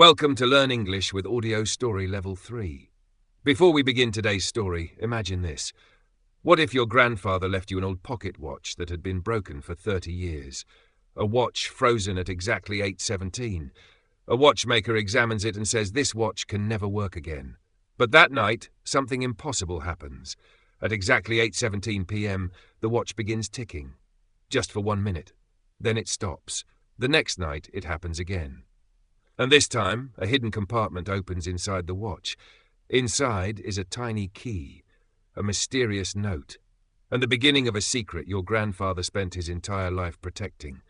Welcome to Learn English with Audio Story Level 3. Before we begin today's story, imagine this. What if your grandfather left you an old pocket watch that had been broken for 30 years? A watch frozen at exactly 8:17. A watchmaker examines it and says this watch can never work again. But that night, something impossible happens. At exactly 8:17 p.m., the watch begins ticking. Just for 1 minute. Then it stops. The next night, it happens again. And this time, a hidden compartment opens inside the watch. Inside is a tiny key, a mysterious note, and the beginning of a secret your grandfather spent his entire life protecting.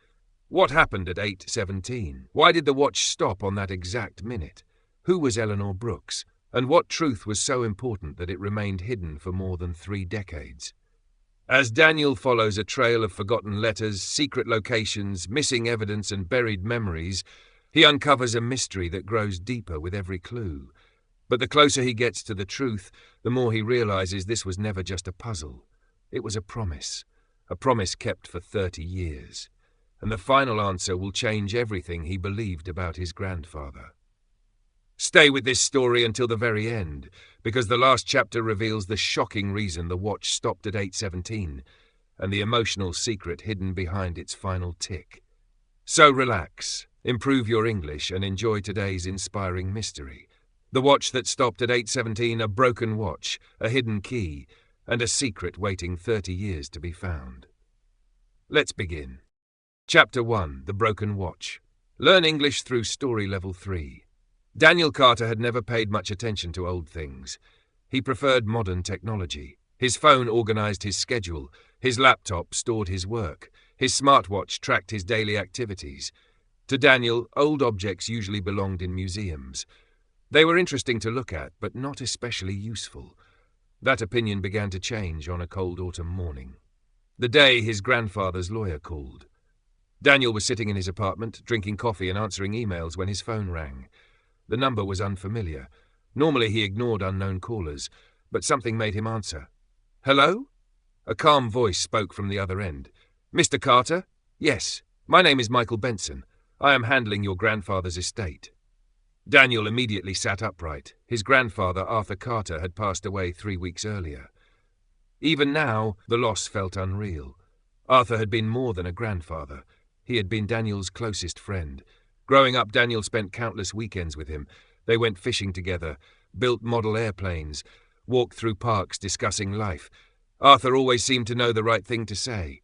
What happened at 8:17? Why did the watch stop on that exact minute? Who was Eleanor Brooks? And what truth was so important that it remained hidden for more than 3 decades? As Daniel follows a trail of forgotten letters, secret locations, missing evidence, and buried memories, he uncovers a mystery that grows deeper with every clue. But the closer he gets to the truth, the more he realizes this was never just a puzzle. It was a promise kept for 30 years. And the final answer will change everything he believed about his grandfather. Stay with this story until the very end, because the last chapter reveals the shocking reason the watch stopped at 8:17, and the emotional secret hidden behind its final tick. So relax, improve your English, and enjoy today's inspiring mystery. The watch that stopped at 8:17, a broken watch, a hidden key, and a secret waiting 30 years to be found. Let's begin. Chapter 1, The Broken Watch. Learn English through Story Level 3. Daniel Carter had never paid much attention to old things. He preferred modern technology. His phone organized his schedule. His laptop stored his work. His smartwatch tracked his daily activities. To Daniel, old objects usually belonged in museums. They were interesting to look at, but not especially useful. That opinion began to change on a cold autumn morning. The day his grandfather's lawyer called. Daniel was sitting in his apartment, drinking coffee and answering emails when his phone rang. The number was unfamiliar. Normally he ignored unknown callers, but something made him answer. "Hello?" A calm voice spoke from the other end. "Mr. Carter?" "Yes. My name is Michael Benson. I am handling your grandfather's estate." Daniel immediately sat upright. His grandfather, Arthur Carter, had passed away 3 weeks earlier. Even now, the loss felt unreal. Arthur had been more than a grandfather. He had been Daniel's closest friend. Growing up, Daniel spent countless weekends with him. They went fishing together, built model airplanes, walked through parks discussing life. Arthur always seemed to know the right thing to say.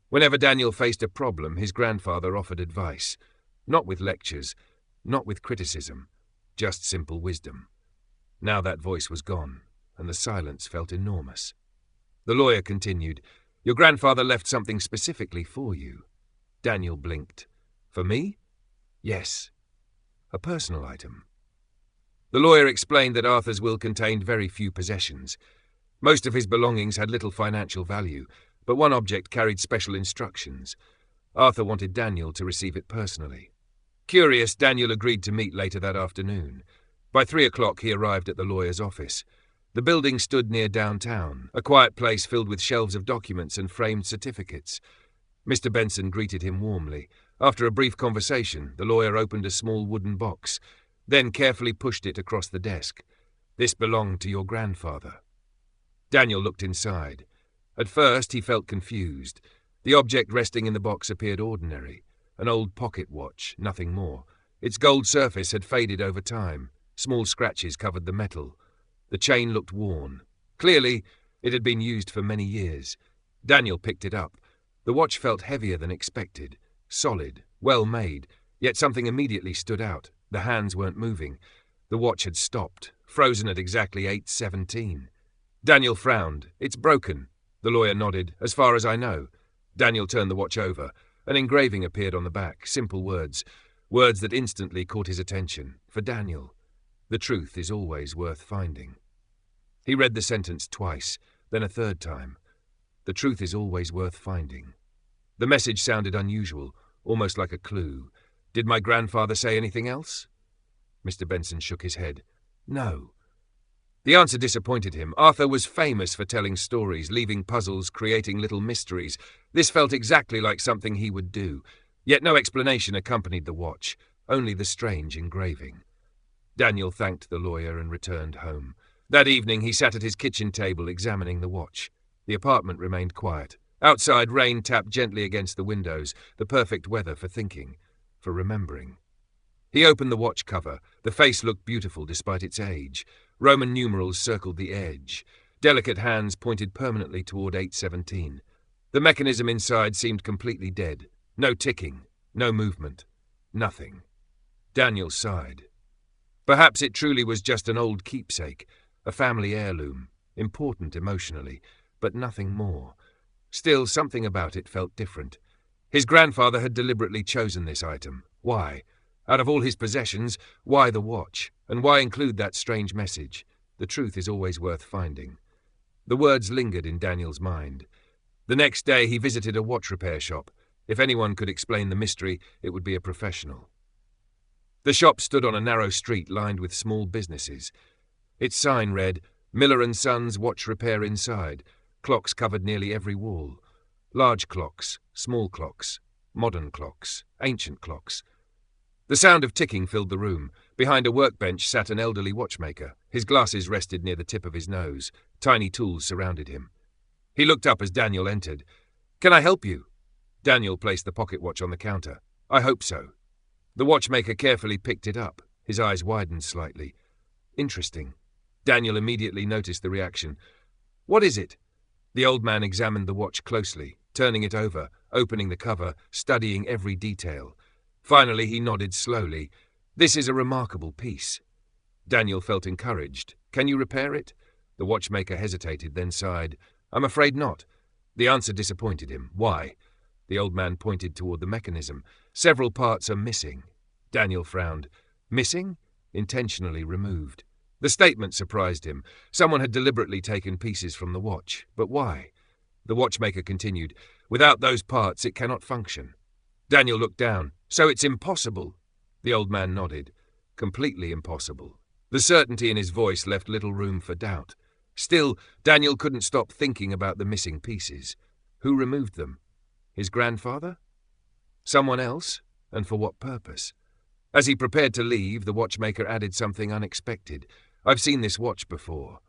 Whenever Daniel faced a problem, his grandfather offered advice. Not with lectures, not with criticism, just simple wisdom. Now that voice was gone, and the silence felt enormous. The lawyer continued, "Your grandfather left something specifically for you." Daniel blinked. "For me?" "Yes. A personal item." The lawyer explained that Arthur's will contained very few possessions. Most of his belongings had little financial value, but one object carried special instructions. Arthur wanted Daniel to receive it personally. Curious, Daniel agreed to meet later that afternoon. By 3 o'clock he arrived at the lawyer's office. The building stood near downtown, a quiet place filled with shelves of documents and framed certificates. Mr. Benson greeted him warmly. After a brief conversation, the lawyer opened a small wooden box, then carefully pushed it across the desk. "This belonged to your grandfather." Daniel looked inside. At first he felt confused. The object resting in the box appeared ordinary. An old pocket watch, nothing more. Its gold surface had faded over time. Small scratches covered the metal. The chain looked worn. Clearly, it had been used for many years. Daniel picked it up. The watch felt heavier than expected. Solid, well made, yet something immediately stood out. The hands weren't moving. The watch had stopped, frozen at exactly 8:17. Daniel frowned. "It's broken." The lawyer nodded. "As far as I know." Daniel turned the watch over. An engraving appeared on the back, simple words that instantly caught his attention. For Daniel, the truth is always worth finding. He read the sentence twice, then a third time. The truth is always worth finding. The message sounded unusual, almost like a clue. Did my grandfather say anything else? Mr. Benson shook his head. No. The answer disappointed him. Arthur was famous for telling stories, leaving puzzles, creating little mysteries. This felt exactly like something he would do. Yet no explanation accompanied the watch, only the strange engraving. Daniel thanked the lawyer and returned home. That evening he sat at his kitchen table examining the watch. The apartment remained quiet. Outside, rain tapped gently against the windows, the perfect weather for thinking, for remembering. He opened the watch cover. The face looked beautiful despite its age. Roman numerals circled the edge. Delicate hands pointed permanently toward 8:17. The mechanism inside seemed completely dead. No ticking, no movement, nothing. Daniel sighed. Perhaps it truly was just an old keepsake, a family heirloom, important emotionally, but nothing more. Still, something about it felt different. His grandfather had deliberately chosen this item. Why? Out of all his possessions, why the watch? And why include that strange message? The truth is always worth finding. The words lingered in Daniel's mind. The next day he visited a watch repair shop. If anyone could explain the mystery, it would be a professional. The shop stood on a narrow street lined with small businesses. Its sign read, "Miller & Sons Watch Repair Inside." Clocks covered nearly every wall. Large clocks, small clocks, modern clocks, ancient clocks. The sound of ticking filled the room. Behind a workbench sat an elderly watchmaker. His glasses rested near the tip of his nose. Tiny tools surrounded him. He looked up as Daniel entered. "Can I help you?" Daniel placed the pocket watch on the counter. "I hope so." The watchmaker carefully picked it up. His eyes widened slightly. "Interesting." Daniel immediately noticed the reaction. "What is it?" The old man examined the watch closely, turning it over, opening the cover, studying every detail. Finally, he nodded slowly. "This is a remarkable piece." Daniel felt encouraged. "Can you repair it?" The watchmaker hesitated, then sighed. "I'm afraid not." The answer disappointed him. "Why?" The old man pointed toward the mechanism. "Several parts are missing." Daniel frowned. "Missing?" "Intentionally removed." The statement surprised him. Someone had deliberately taken pieces from the watch. But why? The watchmaker continued, "Without those parts, it cannot function." Daniel looked down. "So it's impossible?" The old man nodded. "Completely impossible." The certainty in his voice left little room for doubt. Still, Daniel couldn't stop thinking about the missing pieces. Who removed them? His grandfather? Someone else? And for what purpose? As he prepared to leave, the watchmaker added something unexpected. "I've seen this watch before."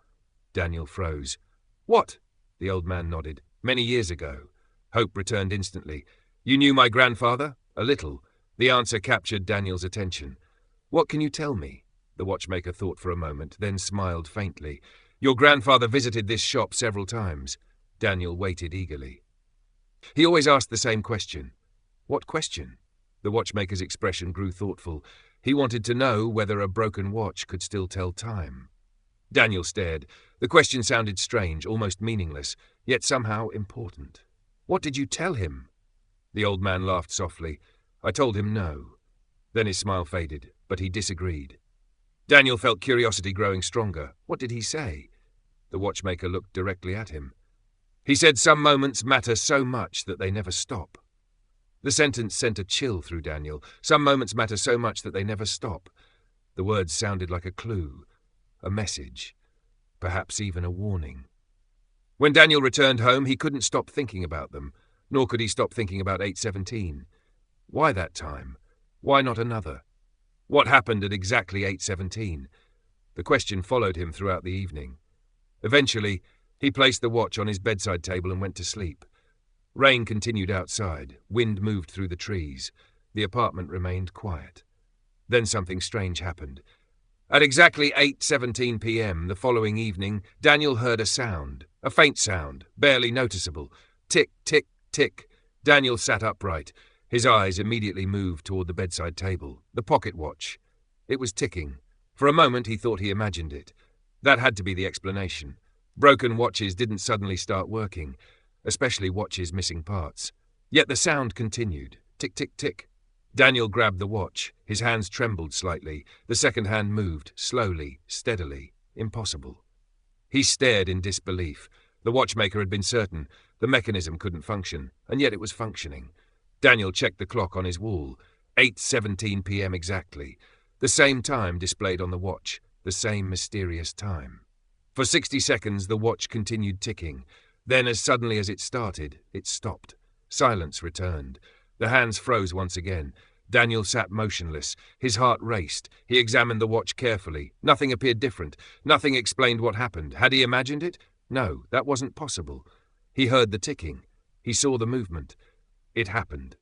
Daniel froze. "What?" The old man nodded. "Many years ago." Hope returned instantly. "You knew my grandfather?" "A little." The answer captured Daniel's attention. "What can you tell me?" The watchmaker thought for a moment, then smiled faintly. "Your grandfather visited this shop several times." Daniel waited eagerly. "He always asked the same question." "What question?" The watchmaker's expression grew thoughtful. He wanted to know whether a broken watch could still tell time. Daniel stared. The question sounded strange, almost meaningless, yet somehow important. "What did you tell him?" The old man laughed softly. "I told him no." Then his smile faded, but he disagreed. Daniel felt curiosity growing stronger. What did he say? The watchmaker looked directly at him. "He said some moments matter so much that they never stop." The sentence sent a chill through Daniel. Some moments matter so much that they never stop. The words sounded like a clue, a message, perhaps even a warning. When Daniel returned home, he couldn't stop thinking about them, nor could he stop thinking about 8:17. Why that time? Why not another? What happened at exactly 8:17? The question followed him throughout the evening. Eventually, he placed the watch on his bedside table and went to sleep. Rain continued outside. Wind moved through the trees. The apartment remained quiet. Then something strange happened. At exactly 8:17 p.m. the following evening, Daniel heard a sound, a faint sound, barely noticeable. Tick, tick, tick. Daniel sat upright. His eyes immediately moved toward the bedside table, the pocket watch. It was ticking. For a moment he thought he imagined it. That had to be the explanation. Broken watches didn't suddenly start working, especially watches missing parts. Yet the sound continued. Tick, tick, tick. Daniel grabbed the watch. His hands trembled slightly. The second hand moved, slowly, steadily. Impossible. He stared in disbelief. The watchmaker had been certain. The mechanism couldn't function, and yet it was functioning. Daniel checked the clock on his wall. 8:17 p.m. exactly. The same time displayed on the watch. The same mysterious time. For 60 seconds the watch continued ticking. Then, as suddenly as it started, it stopped. Silence returned. The hands froze once again. Daniel sat motionless. His heart raced. He examined the watch carefully. Nothing appeared different. Nothing explained what happened. Had he imagined it? No, that wasn't possible. He heard the ticking. He saw the movement. It happened.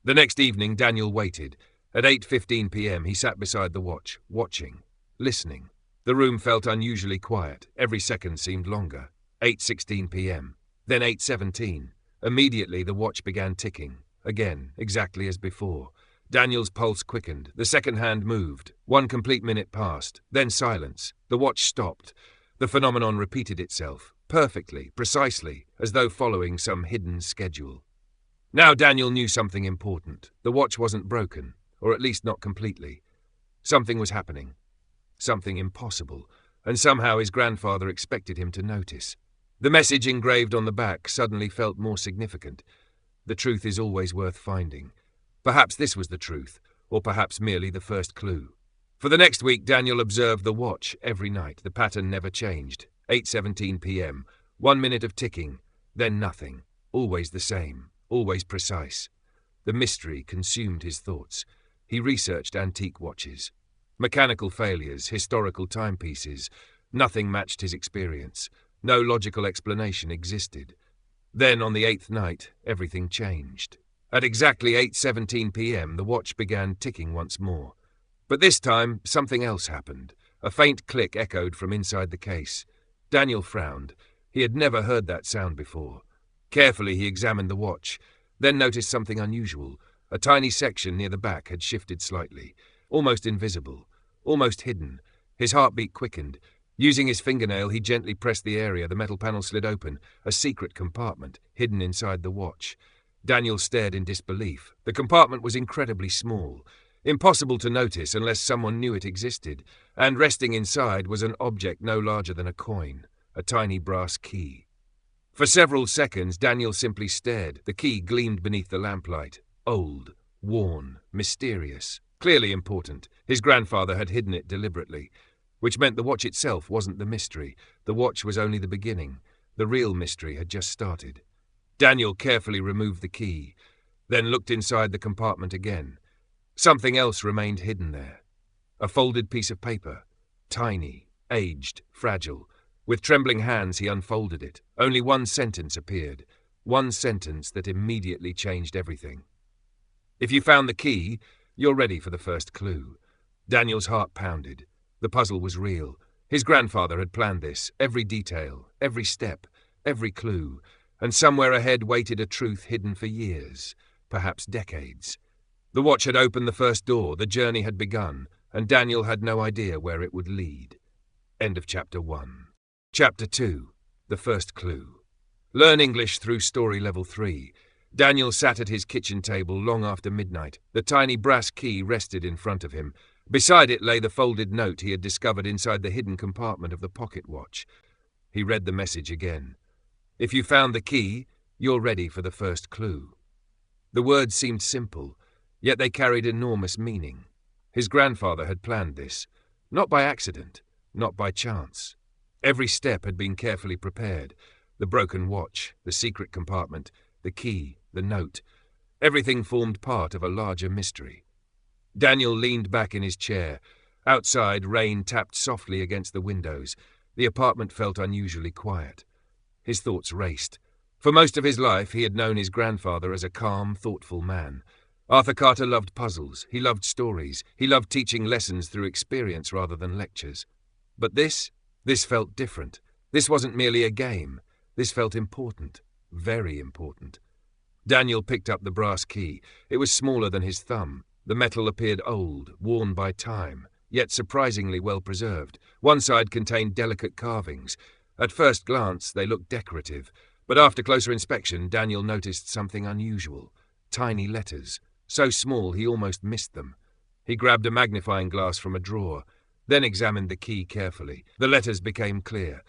The next evening, Daniel waited. At 8:15 p.m., he sat beside the watch, watching, listening. The room felt unusually quiet. Every second seemed longer. 8:16 p.m., then 8:17. Immediately, the watch began ticking. Again, exactly as before. Daniel's pulse quickened. The second hand moved. 1 complete minute passed. Then silence. The watch stopped. The phenomenon repeated itself, perfectly, precisely, as though following some hidden schedule. Now Daniel knew something important. The watch wasn't broken, or at least not completely. Something was happening. Something impossible, and somehow his grandfather expected him to notice. The message engraved on the back suddenly felt more significant. The truth is always worth finding. Perhaps this was the truth, or perhaps merely the first clue. For the next week, Daniel observed the watch every night. The pattern never changed. 8:17 p.m., 1 minute of ticking, then nothing. Always the same, always precise. The mystery consumed his thoughts. He researched antique watches. Mechanical failures, historical timepieces. Nothing matched his experience. No logical explanation existed. Then, on the 8th night, everything changed. At exactly 8:17 p.m., the watch began ticking once more. But this time, something else happened. A faint click echoed from inside the case. Daniel frowned. He had never heard that sound before. Carefully, he examined the watch, then noticed something unusual. A tiny section near the back had shifted slightly, almost invisible, almost hidden. His heartbeat quickened. Using his fingernail, he gently pressed the area. The metal panel slid open, a secret compartment, hidden inside the watch. Daniel stared in disbelief. The compartment was incredibly small, impossible to notice unless someone knew it existed, and resting inside was an object no larger than a coin, a tiny brass key. For several seconds, Daniel simply stared. The key gleamed beneath the lamplight. Old, worn, mysterious, clearly important. His grandfather had hidden it deliberately, which meant the watch itself wasn't the mystery. The watch was only the beginning. The real mystery had just started. Daniel carefully removed the key, then looked inside the compartment again. Something else remained hidden there. A folded piece of paper, tiny, aged, fragile. With trembling hands, he unfolded it. Only one sentence appeared, one sentence that immediately changed everything. If you found the key, you're ready for the first clue. Daniel's heart pounded. The puzzle was real. His grandfather had planned this, every detail, every step, every clue, and somewhere ahead waited a truth hidden for years, perhaps decades. The watch had opened the first door, the journey had begun, and Daniel had no idea where it would lead. End of Chapter 1. Chapter 2. The First Clue. Learn English through Story Level 3. Daniel sat at his kitchen table long after midnight. The tiny brass key rested in front of him. Beside it lay the folded note he had discovered inside the hidden compartment of the pocket watch. He read the message again. If you found the key, you're ready for the first clue. The words seemed simple, yet they carried enormous meaning. His grandfather had planned this, not by accident, not by chance. Every step had been carefully prepared. The broken watch, the secret compartment, the key, the note. Everything formed part of a larger mystery. Daniel leaned back in his chair. Outside, rain tapped softly against the windows. The apartment felt unusually quiet. His thoughts raced. For most of his life, he had known his grandfather as a calm, thoughtful man. Arthur Carter loved puzzles. He loved stories. He loved teaching lessons through experience rather than lectures. But this felt different. This wasn't merely a game. This felt important. Very important. Daniel picked up the brass key. It was smaller than his thumb. The metal appeared old, worn by time, yet surprisingly well preserved. One side contained delicate carvings. At first glance, they looked decorative, but after closer inspection, Daniel noticed something unusual. Tiny letters, so small he almost missed them. He grabbed a magnifying glass from a drawer, then examined the key carefully. The letters became clear.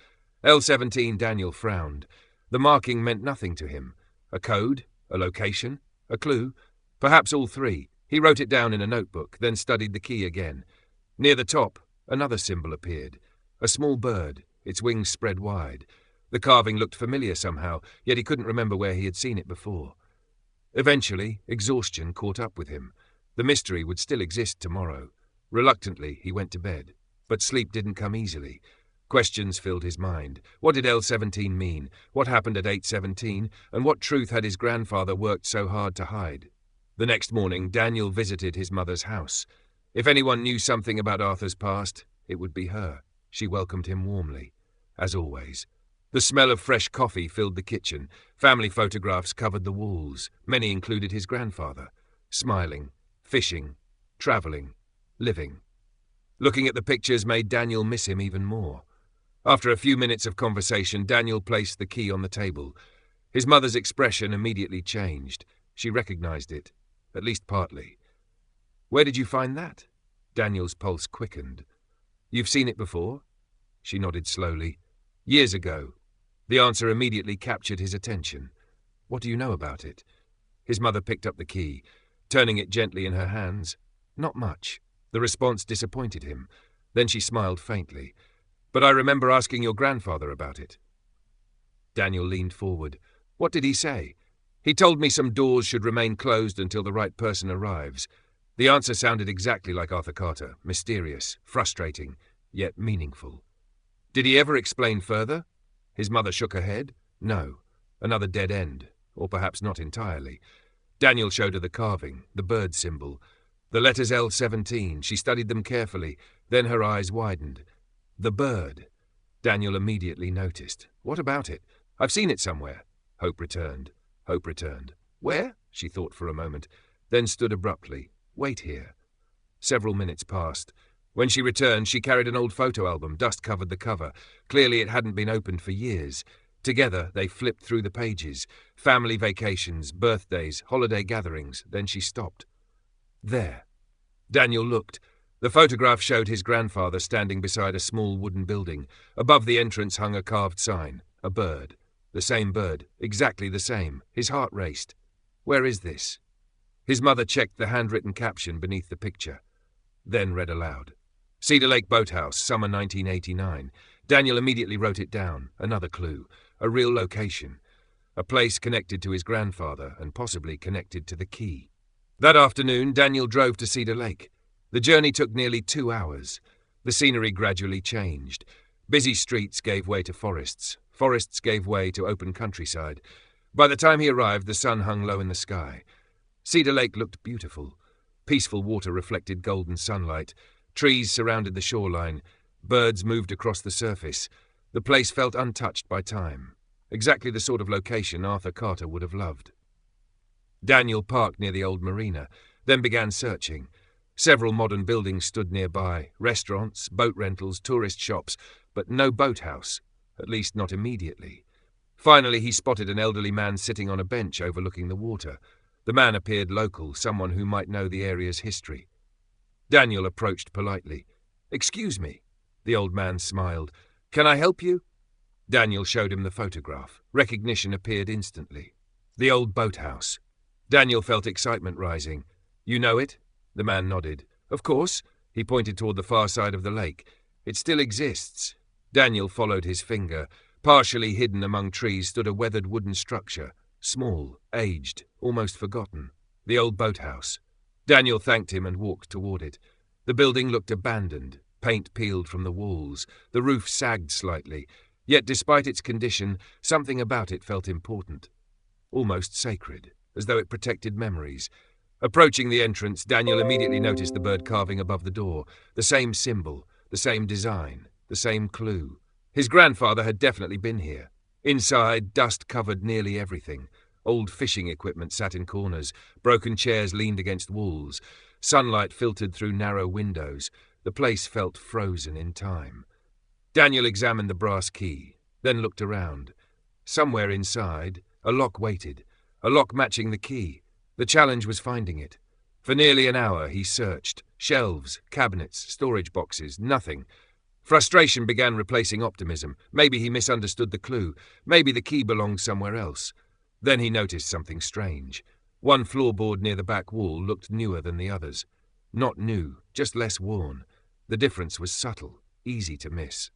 L17. Daniel frowned. The marking meant nothing to him. A code? A location? A clue? Perhaps all three. He wrote it down in a notebook, then studied the key again. Near the top, another symbol appeared. A small bird, its wings spread wide. The carving looked familiar somehow, yet he couldn't remember where he had seen it before. Eventually, exhaustion caught up with him. The mystery would still exist tomorrow. Reluctantly, he went to bed. But sleep didn't come easily. Questions filled his mind. What did L17 mean? What happened at 817? And what truth had his grandfather worked so hard to hide? The next morning, Daniel visited his mother's house. If anyone knew something about Arthur's past, it would be her. She welcomed him warmly, as always. The smell of fresh coffee filled the kitchen. Family photographs covered the walls. Many included his grandfather. Smiling, fishing, travelling, living. Looking at the pictures made Daniel miss him even more. After a few minutes of conversation, Daniel placed the key on the table. His mother's expression immediately changed. She recognized it, at least partly. "Where did you find that?" Daniel's pulse quickened. "You've seen it before?" She nodded slowly. "Years ago." The answer immediately captured his attention. "What do you know about it?" His mother picked up the key, turning it gently in her hands. "Not much." The response disappointed him. Then she smiled faintly. "But I remember asking your grandfather about it." Daniel leaned forward. "What did he say?" "He told me some doors should remain closed until the right person arrives." The answer sounded exactly like Arthur Carter, mysterious, frustrating, yet meaningful. "Did he ever explain further?" His mother shook her head. "No. Another dead end, or perhaps not entirely." Daniel showed her the carving, the bird symbol. The letters L17, she studied them carefully, then her eyes widened. The bird. Daniel immediately noticed. "What about it?" "I've seen it somewhere." Hope returned. "Where?" She thought for a moment, then stood abruptly. "Wait here." Several minutes passed. When she returned, she carried an old photo album. Dust covered the cover. Clearly it hadn't been opened for years. Together, they flipped through the pages. Family vacations, birthdays, holiday gatherings. Then she stopped. There. Daniel looked. The photograph showed his grandfather standing beside a small wooden building. Above the entrance hung a carved sign. A bird. The same bird. Exactly the same. His heart raced. "Where is this?" His mother checked the handwritten caption beneath the picture, then read aloud. "Cedar Lake Boathouse, summer 1989. Daniel immediately wrote it down. Another clue. A real location. A place connected to his grandfather and possibly connected to the key. That afternoon, Daniel drove to Cedar Lake. The journey took nearly 2 hours. The scenery gradually changed. Busy streets gave way to forests. Forests gave way to open countryside. By the time he arrived, the sun hung low in the sky. Cedar Lake looked beautiful. Peaceful water reflected golden sunlight. Trees surrounded the shoreline. Birds moved across the surface. The place felt untouched by time. Exactly the sort of location Arthur Carter would have loved. Daniel parked near the old marina, then began searching. Several modern buildings stood nearby, restaurants, boat rentals, tourist shops, but no boathouse, at least not immediately. Finally, he spotted an elderly man sitting on a bench overlooking the water. The man appeared local, someone who might know the area's history. Daniel approached politely. "Excuse me." The old man smiled. "Can I help you?" Daniel showed him the photograph. Recognition appeared instantly. The old boathouse. Daniel felt excitement rising. "You know it?" The man nodded. "Of course." He pointed toward the far side of the lake. "It still exists." Daniel followed his finger. Partially hidden among trees stood a weathered wooden structure. Small, aged, almost forgotten. The old boathouse. Daniel thanked him and walked toward it. The building looked abandoned. Paint peeled from the walls. The roof sagged slightly. Yet despite its condition, something about it felt important. Almost sacred, as though it protected memories. Approaching the entrance, Daniel immediately noticed the bird carving above the door. The same symbol, the same design, the same clue. His grandfather had definitely been here. Inside, dust covered nearly everything. Old fishing equipment sat in corners. Broken chairs leaned against walls. Sunlight filtered through narrow windows. The place felt frozen in time. Daniel examined the brass key, then looked around. Somewhere inside, a lock waited. A lock matching the key. The challenge was finding it. For nearly an hour he searched. Shelves, cabinets, storage boxes, nothing. Frustration began replacing optimism. Maybe he misunderstood the clue. Maybe the key belonged somewhere else. Then he noticed something strange. One floorboard near the back wall looked newer than the others. Not new, just less worn. The difference was subtle, easy to miss.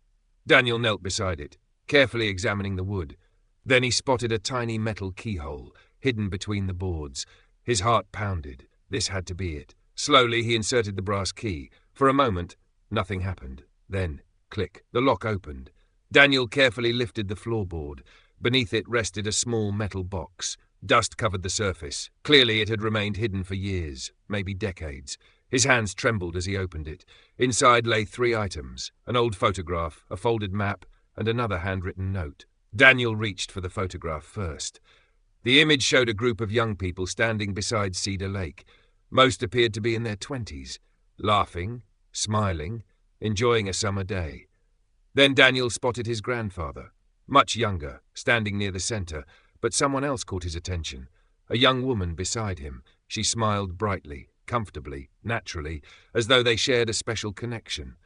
Daniel knelt beside it, carefully examining the wood. Then he spotted a tiny metal keyhole, hidden between the boards. His heart pounded. This had to be it. Slowly, he inserted the brass key. For a moment, nothing happened. Then, click, the lock opened. Daniel carefully lifted the floorboard. Beneath it rested a small metal box. Dust covered the surface. Clearly, it had remained hidden for years, maybe decades. His hands trembled as he opened it. Inside lay 3 items: an old photograph, a folded map, and another handwritten note. Daniel reached for the photograph first. The image showed a group of young people standing beside Cedar Lake. Most appeared to be in their 20s, laughing, smiling, enjoying a summer day. Then Daniel spotted his grandfather, much younger, standing near the center, but someone else caught his attention. A young woman beside him. She smiled brightly, comfortably, naturally, as though they shared a special connection.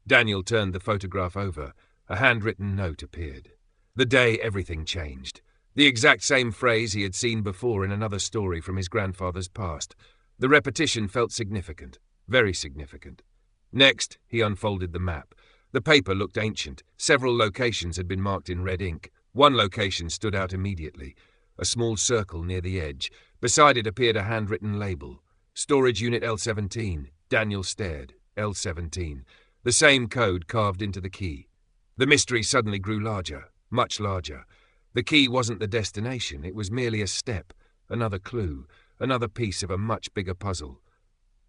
Daniel turned the photograph over. A handwritten note appeared. The day everything changed. The exact same phrase he had seen before in another story from his grandfather's past. The repetition felt significant, very significant. Next, he unfolded the map. The paper looked ancient. Several locations had been marked in red ink. One location stood out immediately. A small circle near the edge. Beside it appeared a handwritten label. Storage Unit L17. Daniel stared. L17. The same code carved into the key. The mystery suddenly grew larger, much larger. The key wasn't the destination. It was merely a step, another clue, another piece of a much bigger puzzle.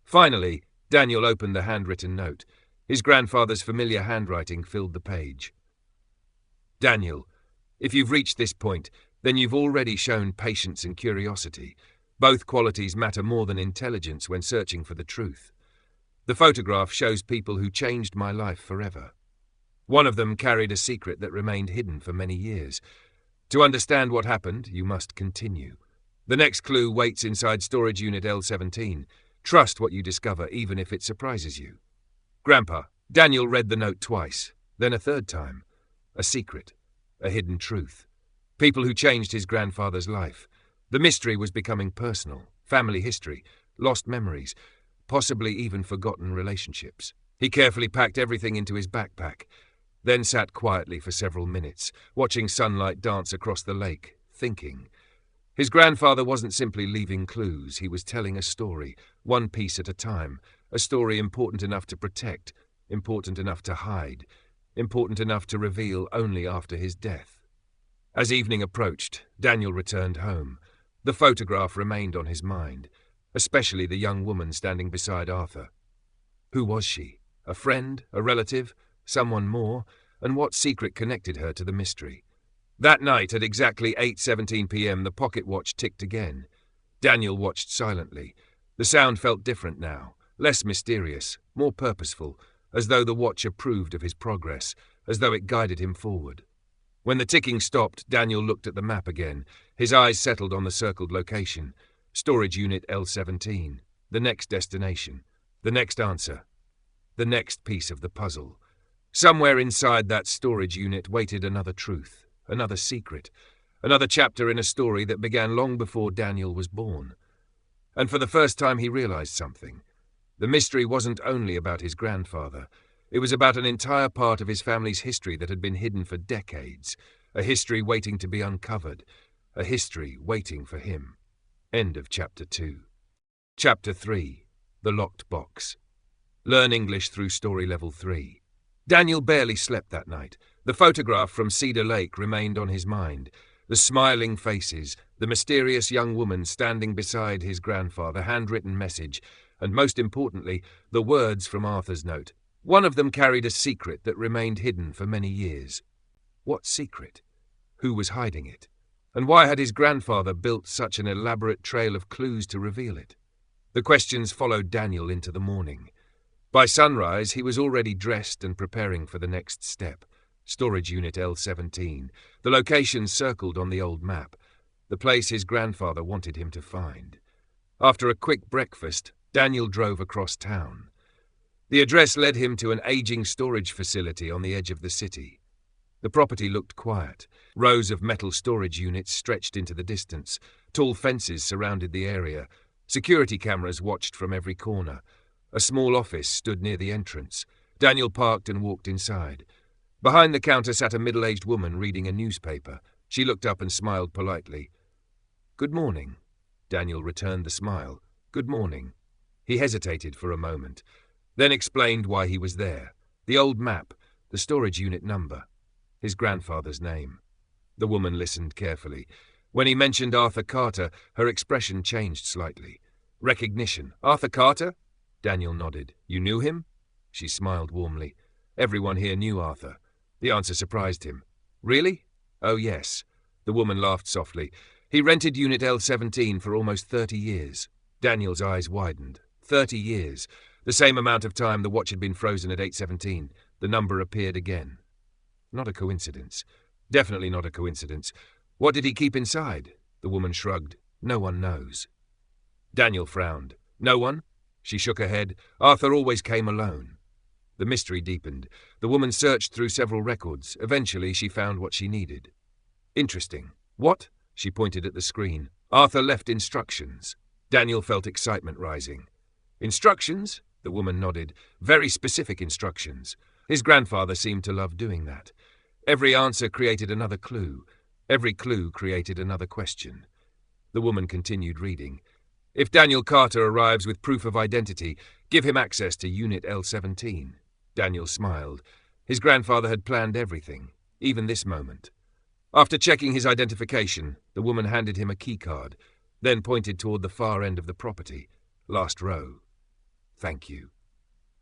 Finally, Daniel opened the handwritten note. His grandfather's familiar handwriting filled the page. Daniel, if you've reached this point, then you've already shown patience and curiosity. Both qualities matter more than intelligence when searching for the truth. The photograph shows people who changed my life forever. One of them carried a secret that remained hidden for many years. To understand what happened, you must continue. The next clue waits inside Storage Unit L17. Trust what you discover, even if it surprises you. Grandpa, Daniel read the note twice, then a third time. A secret, a hidden truth. People who changed his grandfather's life. The mystery was becoming personal. Family history, lost memories, possibly even forgotten relationships. He carefully packed everything into his backpack, then sat quietly for several minutes, watching sunlight dance across the lake, thinking. His grandfather wasn't simply leaving clues, he was telling a story, one piece at a time, a story important enough to protect, important enough to hide, important enough to reveal only after his death. As evening approached, Daniel returned home. The photograph remained on his mind, especially the young woman standing beside Arthur. Who was she? A friend? A relative? Someone more? And what secret connected her to the mystery? That night, at exactly 8:17 p.m., the pocket watch ticked again. Daniel watched silently. The sound felt different now, less mysterious, more purposeful, as though the watch approved of his progress, as though it guided him forward. When the ticking stopped, Daniel looked at the map again. His eyes settled on the circled location. Storage Unit L17. The next destination. The next answer. The next piece of the puzzle. Somewhere inside that storage unit waited another truth, another secret, another chapter in a story that began long before Daniel was born. And for the first time he realized something. The mystery wasn't only about his grandfather. It was about an entire part of his family's history that had been hidden for decades, a history waiting to be uncovered, a history waiting for him. End of Chapter 2. Chapter 3. The Locked Box. Learn English through Story Level 3. Daniel barely slept that night. The photograph from Cedar Lake remained on his mind. The smiling faces, the mysterious young woman standing beside his grandfather, handwritten message, and most importantly, the words from Arthur's note. One of them carried a secret that remained hidden for many years. What secret? Who was hiding it? And why had his grandfather built such an elaborate trail of clues to reveal it? The questions followed Daniel into the morning. By sunrise, he was already dressed and preparing for the next step. Storage Unit L17, the location circled on the old map, the place his grandfather wanted him to find. After a quick breakfast, Daniel drove across town. The address led him to an aging storage facility on the edge of the city. The property looked quiet. Rows of metal storage units stretched into the distance. Tall fences surrounded the area. Security cameras watched from every corner. A small office stood near the entrance. Daniel parked and walked inside. Behind the counter sat a middle-aged woman reading a newspaper. She looked up and smiled politely. "Good morning." Daniel returned the smile. "Good morning." He hesitated for a moment, then explained why he was there. The old map, the storage unit number, his grandfather's name. The woman listened carefully. When he mentioned Arthur Carter, her expression changed slightly. Recognition. Arthur Carter? Daniel nodded. You knew him? She smiled warmly. Everyone here knew Arthur. The answer surprised him. Really? Oh, yes. The woman laughed softly. He rented Unit L17 for almost 30 years. Daniel's eyes widened. 30 years. The same amount of time the watch had been frozen at 8:17. The number appeared again. Not a coincidence. Definitely not a coincidence. What did he keep inside? The woman shrugged. No one knows. Daniel frowned. No one? She shook her head. Arthur always came alone. The mystery deepened. The woman searched through several records. Eventually, she found what she needed. Interesting. What? She pointed at the screen. Arthur left instructions. Daniel felt excitement rising. Instructions? The woman nodded. Very specific instructions. His grandfather seemed to love doing that. Every answer created another clue. Every clue created another question. The woman continued reading. If Daniel Carter arrives with proof of identity, give him access to Unit L17. Daniel smiled. His grandfather had planned everything, even this moment. After checking his identification, the woman handed him a keycard, then pointed toward the far end of the property. Last row. Thank you.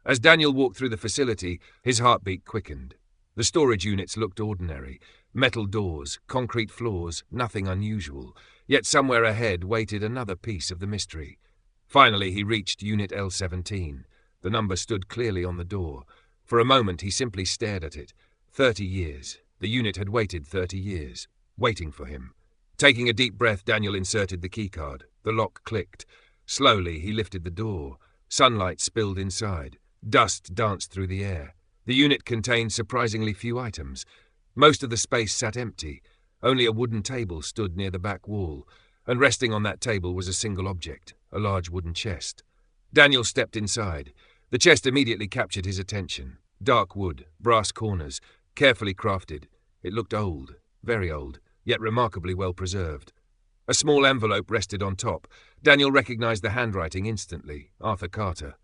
As Daniel walked through the facility, his heartbeat quickened. The storage units looked ordinary. Metal doors, concrete floors, nothing unusual. Yet somewhere ahead waited another piece of the mystery. Finally, he reached Unit L17. The number stood clearly on the door. For a moment, he simply stared at it. 30 years. The unit had waited 30 years, waiting for him. Taking a deep breath, Daniel inserted the keycard. The lock clicked. Slowly, he lifted the door. Sunlight spilled inside. Dust danced through the air. The unit contained surprisingly few items. Most of the space sat empty. Only a wooden table stood near the back wall, and resting on that table was a single object, a large wooden chest. Daniel stepped inside. The chest immediately captured his attention. Dark wood, brass corners, carefully crafted. It looked old, very old, yet remarkably well preserved. A small envelope rested on top. Daniel recognized the handwriting instantly. Arthur Carter.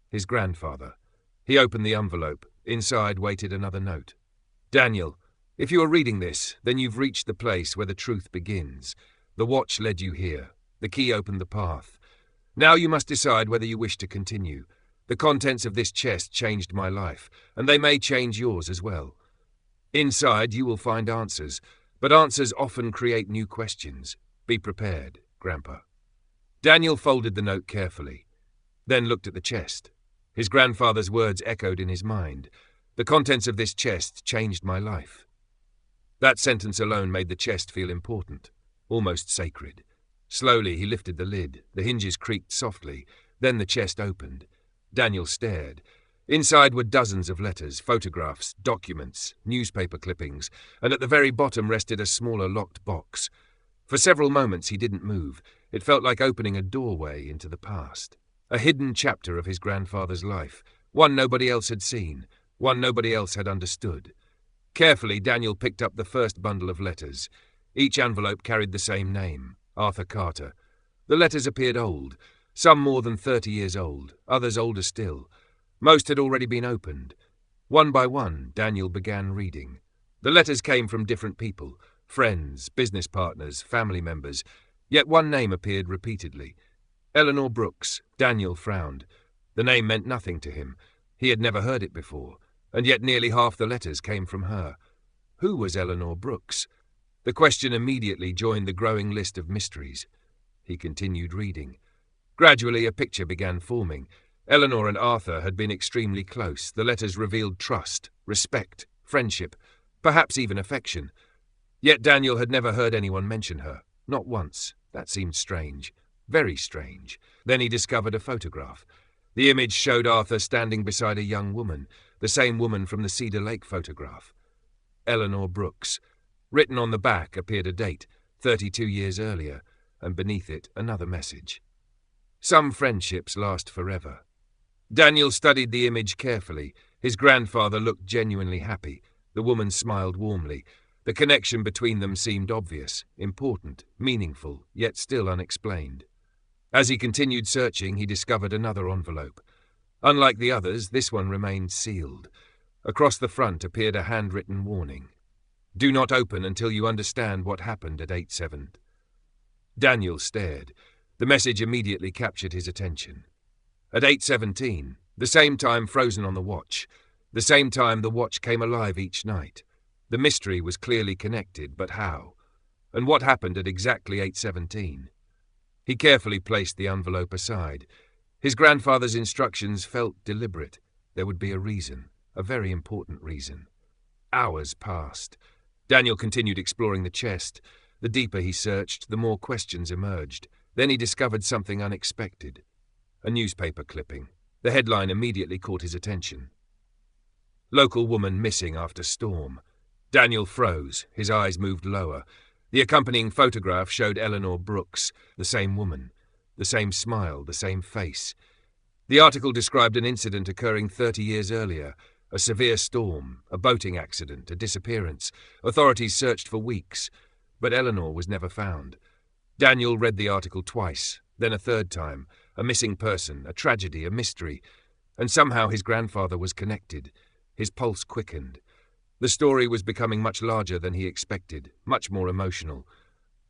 His grandfather. He opened the envelope. Inside waited another note. Daniel, if you are reading this, then you've reached the place where the truth begins. The watch led you here. The key opened the path. Now you must decide whether you wish to continue. The contents of this chest changed my life, and they may change yours as well. Inside you will find answers, but answers often create new questions. Be prepared, Grandpa. Daniel folded the note carefully, then looked at the chest. His grandfather's words echoed in his mind. The contents of this chest changed my life. That sentence alone made the chest feel important, almost sacred. Slowly he lifted the lid. The hinges creaked softly. Then the chest opened. Daniel stared. Inside were dozens of letters, photographs, documents, newspaper clippings, and at the very bottom rested a smaller locked box. For several moments he didn't move. It felt like opening a doorway into the past. A hidden chapter of his grandfather's life, one nobody else had seen, one nobody else had understood. Carefully, Daniel picked up the first bundle of letters. Each envelope carried the same name, Arthur Carter. The letters appeared old, some more than 30 years old, others older still. Most had already been opened. One by one, Daniel began reading. The letters came from different people, friends, business partners, family members, yet one name appeared repeatedly. Eleanor Brooks. Daniel frowned. The name meant nothing to him. He had never heard it before, and yet nearly half the letters came from her. Who was Eleanor Brooks? The question immediately joined the growing list of mysteries. He continued reading. Gradually, a picture began forming. Eleanor and Arthur had been extremely close. The letters revealed trust, respect, friendship, perhaps even affection. Yet Daniel had never heard anyone mention her. Not once. That seemed strange. Very strange. Then he discovered a photograph. The image showed Arthur standing beside a young woman, the same woman from the Cedar Lake photograph. Eleanor Brooks. Written on the back appeared a date, 32 years earlier, and beneath it another message. Some friendships last forever. Daniel studied the image carefully. His grandfather looked genuinely happy. The woman smiled warmly. The connection between them seemed obvious, important, meaningful, yet still unexplained. As he continued searching, he discovered another envelope. Unlike the others, this one remained sealed. Across the front appeared a handwritten warning. "Do not open until you understand what happened at 8/7." Daniel stared. The message immediately captured his attention. At 8:17, the same time frozen on the watch, the same time the watch came alive each night. The mystery was clearly connected, but how? And what happened at exactly 8:17? He carefully placed the envelope aside. His grandfather's instructions felt deliberate. There would be a reason, a very important reason. Hours passed. Daniel continued exploring the chest. The deeper he searched, the more questions emerged. Then he discovered something unexpected. A newspaper clipping. The headline immediately caught his attention. "Local woman missing after storm." Daniel froze. His eyes moved lower. The accompanying photograph showed Eleanor Brooks, the same woman, the same smile, the same face. The article described an incident occurring 30 years earlier, a severe storm, a boating accident, a disappearance. Authorities searched for weeks, but Eleanor was never found. Daniel read the article twice, then a third time. A missing person, a tragedy, a mystery. And somehow his grandfather was connected. His pulse quickened. The story was becoming much larger than he expected, much more emotional.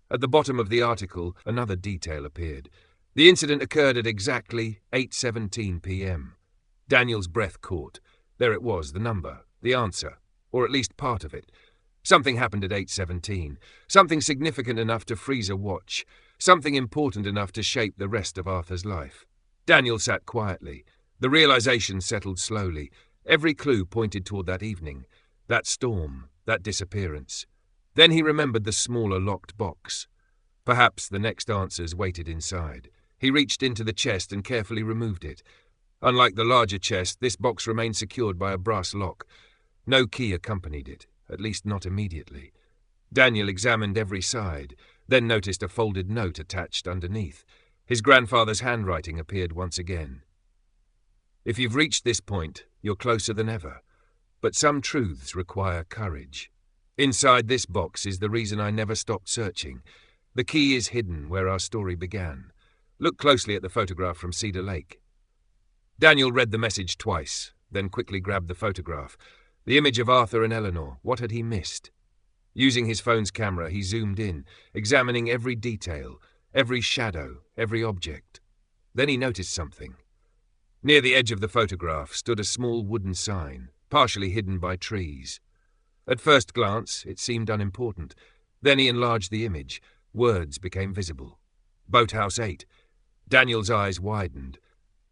At the bottom of the article, another detail appeared. The incident occurred at exactly 8:17 p.m. Daniel's breath caught. There it was, the number, the answer, or at least part of it. Something happened at 8:17, something significant enough to freeze a watch, something important enough to shape the rest of Arthur's life. Daniel sat quietly. The realization settled slowly. Every clue pointed toward that evening, that storm, that disappearance. Then he remembered the smaller locked box. Perhaps the next answers waited inside. He reached into the chest and carefully removed it. Unlike the larger chest, this box remained secured by a brass lock. No key accompanied it, at least not immediately. Daniel examined every side, then noticed a folded note attached underneath. His grandfather's handwriting appeared once again. "If you've reached this point, you're closer than ever. But some truths require courage. Inside this box is the reason I never stopped searching. The key is hidden where our story began. Look closely at the photograph from Cedar Lake." Daniel read the message twice, then quickly grabbed the photograph. The image of Arthur and Eleanor. What had he missed? Using his phone's camera, he zoomed in, examining every detail, every shadow, every object. Then he noticed something. Near the edge of the photograph stood a small wooden sign, partially hidden by trees. At first glance, it seemed unimportant. Then he enlarged the image. Words became visible. Boathouse 8. Daniel's eyes widened.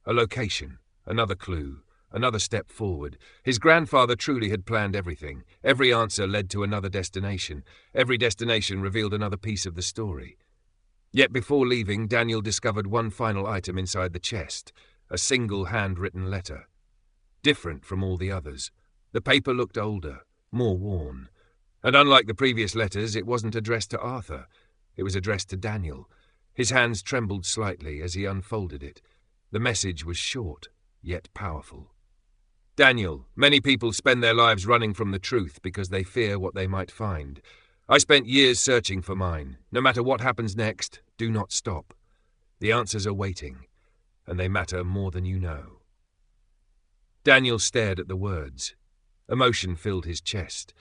A location, another clue, another step forward. His grandfather truly had planned everything. Every answer led to another destination. Every destination revealed another piece of the story. Yet before leaving, Daniel discovered one final item inside the chest, a single handwritten letter. Different from all the others. The paper looked older, more worn. And unlike the previous letters, it wasn't addressed to Arthur. It was addressed to Daniel. His hands trembled slightly as he unfolded it. The message was short, yet powerful. "Daniel, many people spend their lives running from the truth because they fear what they might find. I spent years searching for mine. No matter what happens next, do not stop. The answers are waiting, and they matter more than you know." Daniel stared at the words. Emotion filled his chest.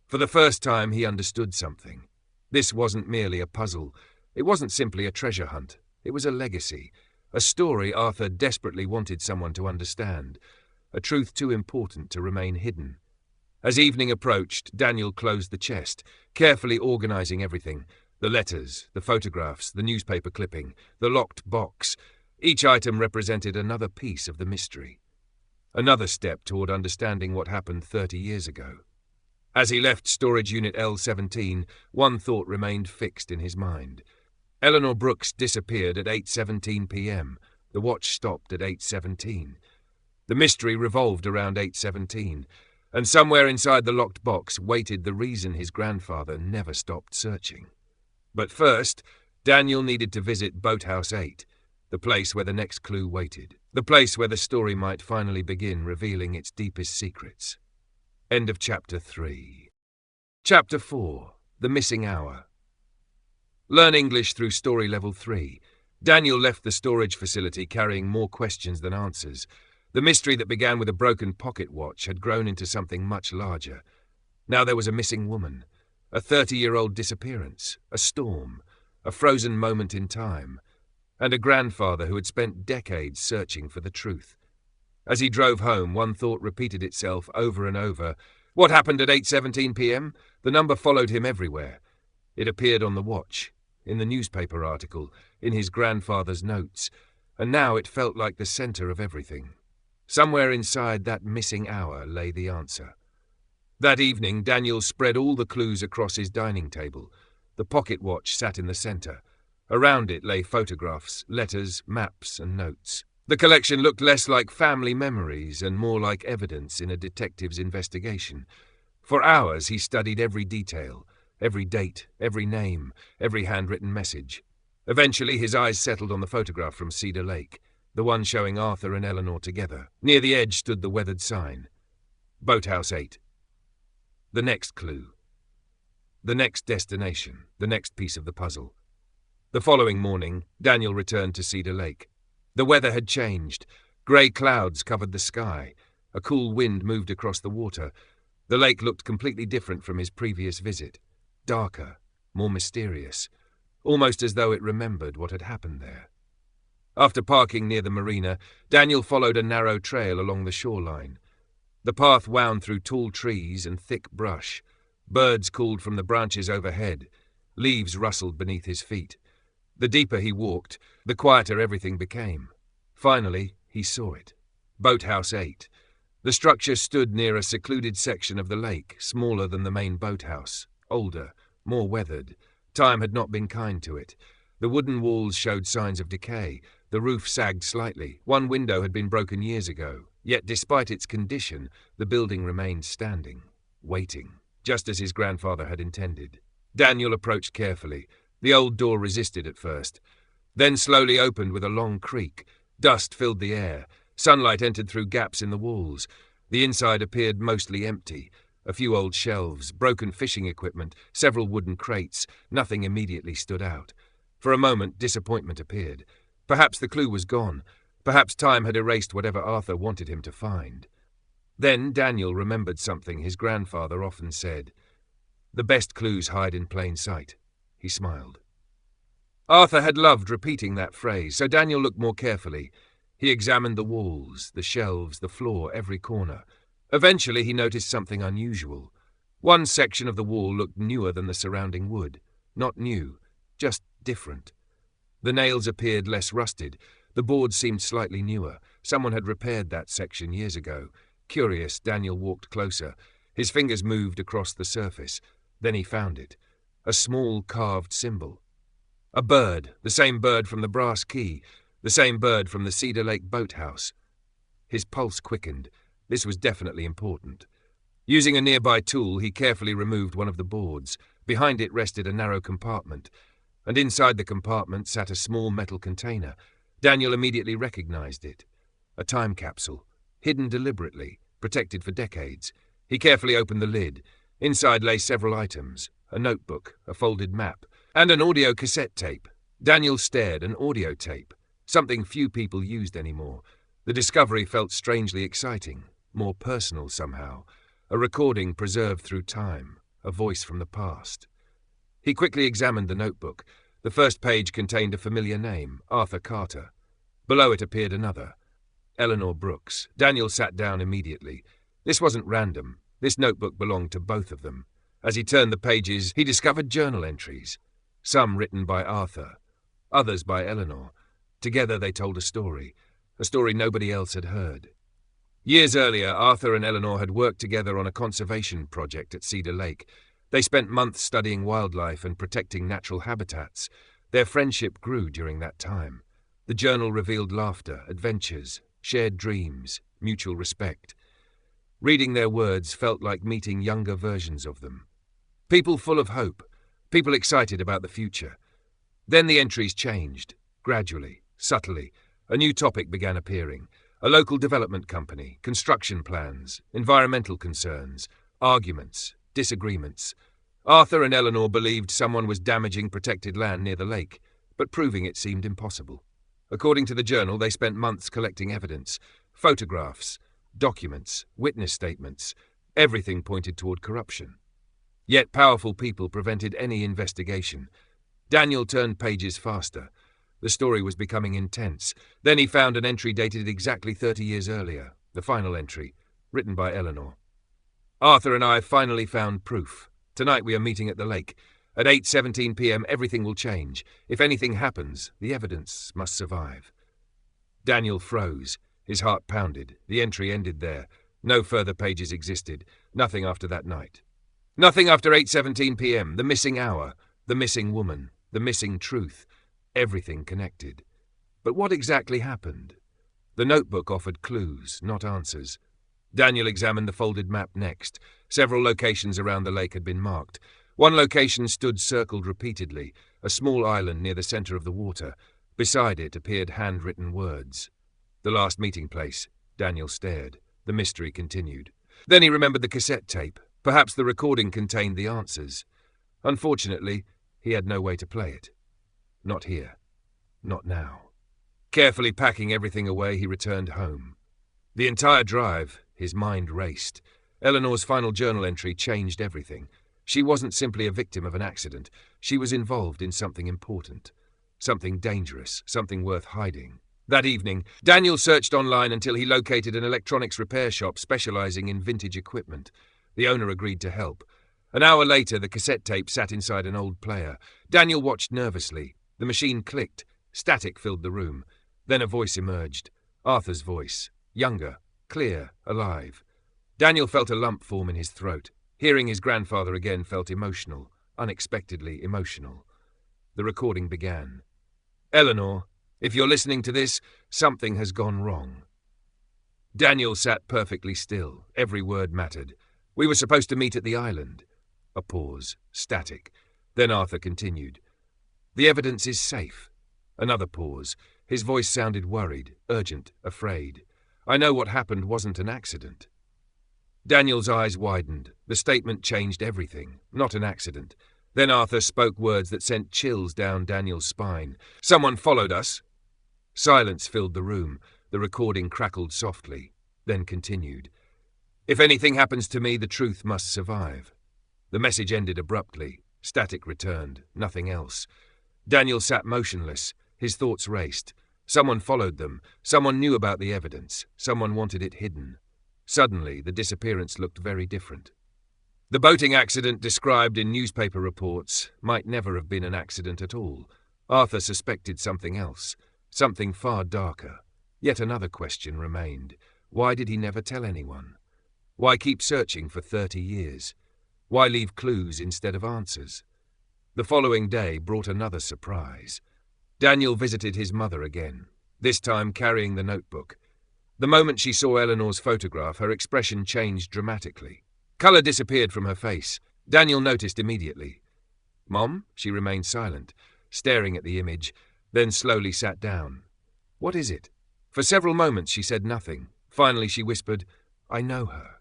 For the first time, he understood something. This wasn't merely a puzzle. It wasn't simply a treasure hunt. It was a legacy, a story Arthur desperately wanted someone to understand, a truth too important to remain hidden. As evening approached, Daniel closed the chest, carefully organizing everything: the letters, the photographs, the newspaper clipping, the locked box. Each item represented another piece of the mystery. Another step toward understanding what happened 30 years ago. As he left storage unit L17, one thought remained fixed in his mind. Eleanor Brooks disappeared at 8:17 p.m. The watch stopped at 8:17. The mystery revolved around 8:17, and somewhere inside the locked box waited the reason his grandfather never stopped searching. But first, Daniel needed to visit Boathouse 8, the place where the next clue waited, the place where the story might finally begin revealing its deepest secrets. End of Chapter 3. Chapter 4. The Missing Hour. Learn English through Story Level 3. Daniel left the storage facility carrying more questions than answers. The mystery that began with a broken pocket watch had grown into something much larger. Now there was a missing woman, a 30-year-old disappearance, a storm, a frozen moment in time, and a grandfather who had spent decades searching for the truth. As he drove home, one thought repeated itself over and over. What happened at 8:17 p.m? The number followed him everywhere. It appeared on the watch, in the newspaper article, in his grandfather's notes, and now it felt like the center of everything. Somewhere inside that missing hour lay the answer. That evening, Daniel spread all the clues across his dining table. The pocket watch sat in the center. Around it lay photographs, letters, maps, and notes. The collection looked less like family memories and more like evidence in a detective's investigation. For hours he studied every detail, every date, every name, every handwritten message. Eventually his eyes settled on the photograph from Cedar Lake, the one showing Arthur and Eleanor together. Near the edge stood the weathered sign. Boathouse 8. The next clue. The next destination, the next piece of the puzzle. The following morning, Daniel returned to Cedar Lake. The weather had changed. Grey clouds covered the sky. A cool wind moved across the water. The lake looked completely different from his previous visit. Darker, more mysterious, almost as though it remembered what had happened there. After parking near the marina, Daniel followed a narrow trail along the shoreline. The path wound through tall trees and thick brush. Birds called from the branches overhead. Leaves rustled beneath his feet. The deeper he walked, the quieter everything became. Finally, he saw it. Boathouse 8. The structure stood near a secluded section of the lake, smaller than the main boathouse, older, more weathered. Time had not been kind to it. The wooden walls showed signs of decay. The roof sagged slightly. One window had been broken years ago. Yet despite its condition, the building remained standing, waiting, just as his grandfather had intended. Daniel approached carefully. The old door resisted at first, then slowly opened with a long creak. Dust filled the air. Sunlight entered through gaps in the walls. The inside appeared mostly empty. A few old shelves, broken fishing equipment, several wooden crates. Nothing immediately stood out. For a moment, disappointment appeared. Perhaps the clue was gone. Perhaps time had erased whatever Arthur wanted him to find. Then Daniel remembered something his grandfather often said. The best clues hide in plain sight. He smiled. Arthur had loved repeating that phrase, so Daniel looked more carefully. He examined the walls, the shelves, the floor, every corner. Eventually he noticed something unusual. One section of the wall looked newer than the surrounding wood. Not new, just different. The nails appeared less rusted. The boards seemed slightly newer. Someone had repaired that section years ago. Curious, Daniel walked closer. His fingers moved across the surface. Then he found it. A small carved symbol. A bird, the same bird from the brass key, the same bird from the Cedar Lake boathouse. His pulse quickened. This was definitely important. Using a nearby tool, he carefully removed one of the boards. Behind it rested a narrow compartment, and inside the compartment sat a small metal container. Daniel immediately recognized it. A time capsule, hidden deliberately, protected for decades. He carefully opened the lid. Inside lay several items, a notebook, a folded map, and an audio cassette tape. Daniel stared. An audio tape, something few people used anymore. The discovery felt strangely exciting, more personal somehow. A recording preserved through time, a voice from the past. He quickly examined the notebook. The first page contained a familiar name, Arthur Carter. Below it appeared another, Eleanor Brooks. Daniel sat down immediately. This wasn't random. This notebook belonged to both of them. As he turned the pages, he discovered journal entries, some written by Arthur, others by Eleanor. Together they told a story nobody else had heard. Years earlier, Arthur and Eleanor had worked together on a conservation project at Cedar Lake. They spent months studying wildlife and protecting natural habitats. Their friendship grew during that time. The journal revealed laughter, adventures, shared dreams, mutual respect. Reading their words felt like meeting younger versions of them. People full of hope, people excited about the future. Then the entries changed, gradually, subtly. A new topic began appearing. A local development company, construction plans, environmental concerns, arguments, disagreements. Arthur and Eleanor believed someone was damaging protected land near the lake, but proving it seemed impossible. According to the journal, they spent months collecting evidence, photographs, documents, witness statements. Everything pointed toward corruption. Yet powerful people prevented any investigation. Daniel turned pages faster. The story was becoming intense. Then he found an entry dated exactly 30 years earlier, the final entry, written by Eleanor. Arthur and I finally found proof. Tonight we are meeting at the lake. At 8:17 p.m. everything will change. If anything happens, the evidence must survive. Daniel froze. His heart pounded. The entry ended there. No further pages existed. Nothing after that night. Nothing after 8:17 p.m. The missing hour. The missing woman. The missing truth. Everything connected. But what exactly happened? The notebook offered clues, not answers. Daniel examined the folded map next. Several locations around the lake had been marked. One location stood circled repeatedly, a small island near the center of the water. Beside it appeared handwritten words. The last meeting place. Daniel stared. The mystery continued. Then he remembered the cassette tape. Perhaps the recording contained the answers. Unfortunately, he had no way to play it. Not here. Not now. Carefully packing everything away, he returned home. The entire drive, his mind raced. Eleanor's final journal entry changed everything. She wasn't simply a victim of an accident. She was involved in something important. Something dangerous. Something worth hiding. That evening, Daniel searched online until he located an electronics repair shop specializing in vintage equipment. The owner agreed to help. An hour later, the cassette tape sat inside an old player. Daniel watched nervously. The machine clicked. Static filled the room. Then a voice emerged. Arthur's voice. Younger, clear, alive. Daniel felt a lump form in his throat. Hearing his grandfather again felt emotional, unexpectedly emotional. The recording began. Eleanor, if you're listening to this, something has gone wrong. Daniel sat perfectly still. Every word mattered. We were supposed to meet at the island. A pause. Static. Then Arthur continued. The evidence is safe. Another pause. His voice sounded worried, urgent, afraid. I know what happened wasn't an accident. Daniel's eyes widened. The statement changed everything. Not an accident. Then Arthur spoke words that sent chills down Daniel's spine. Someone followed us. Silence filled the room. The recording crackled softly, then continued. If anything happens to me, the truth must survive. The message ended abruptly. Static returned. Nothing else. Daniel sat motionless. His thoughts raced. Someone followed them. Someone knew about the evidence. Someone wanted it hidden. Suddenly, the disappearance looked very different. The boating accident described in newspaper reports might never have been an accident at all. Arthur suspected something else, something far darker. Yet another question remained. Why did he never tell anyone? Why keep searching for 30 years? Why leave clues instead of answers? The following day brought another surprise. Daniel visited his mother again, this time carrying the notebook. The moment she saw Eleanor's photograph, her expression changed dramatically. Colour disappeared from her face. Daniel noticed immediately. Mom? She remained silent, staring at the image, then slowly sat down. What is it? For several moments she said nothing. Finally she whispered, I know her.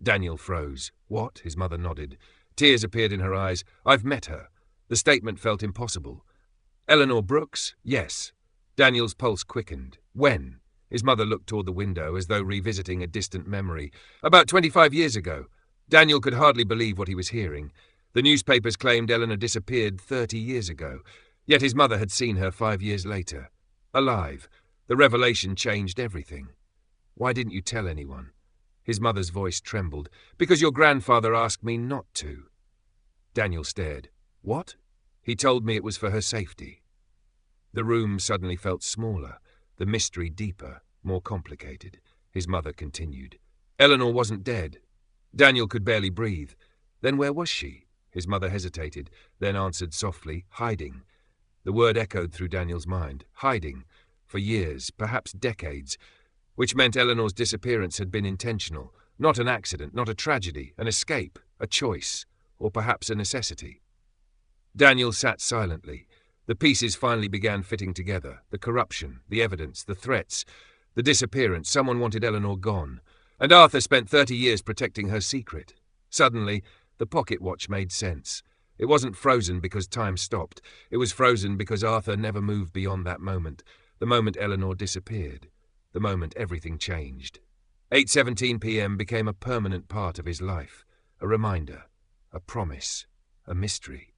Daniel froze. What? His mother nodded. Tears appeared in her eyes. I've met her. The statement felt impossible. Eleanor Brooks? Yes. Daniel's pulse quickened. When? His mother looked toward the window as though revisiting a distant memory. About 25 years ago. Daniel could hardly believe what he was hearing. The newspapers claimed Eleanor disappeared 30 years ago, yet his mother had seen her 5 years later. Alive. The revelation changed everything. Why didn't you tell anyone? His mother's voice trembled. Because your grandfather asked me not to. Daniel stared. What? He told me it was for her safety. The room suddenly felt smaller, the mystery deeper, more complicated. His mother continued. Eleanor wasn't dead. Daniel could barely breathe. Then where was she? His mother hesitated, then answered softly, hiding. The word echoed through Daniel's mind. Hiding. For years, perhaps decades. Which meant Eleanor's disappearance had been intentional. Not an accident, not a tragedy, an escape, a choice, or perhaps a necessity. Daniel sat silently. The pieces finally began fitting together. The corruption, the evidence, the threats, the disappearance. Someone wanted Eleanor gone. And Arthur spent 30 years protecting her secret. Suddenly, the pocket watch made sense. It wasn't frozen because time stopped. It was frozen because Arthur never moved beyond that moment, the moment Eleanor disappeared, the moment everything changed. 8:17 p.m. became a permanent part of his life, a reminder, a promise, a mystery.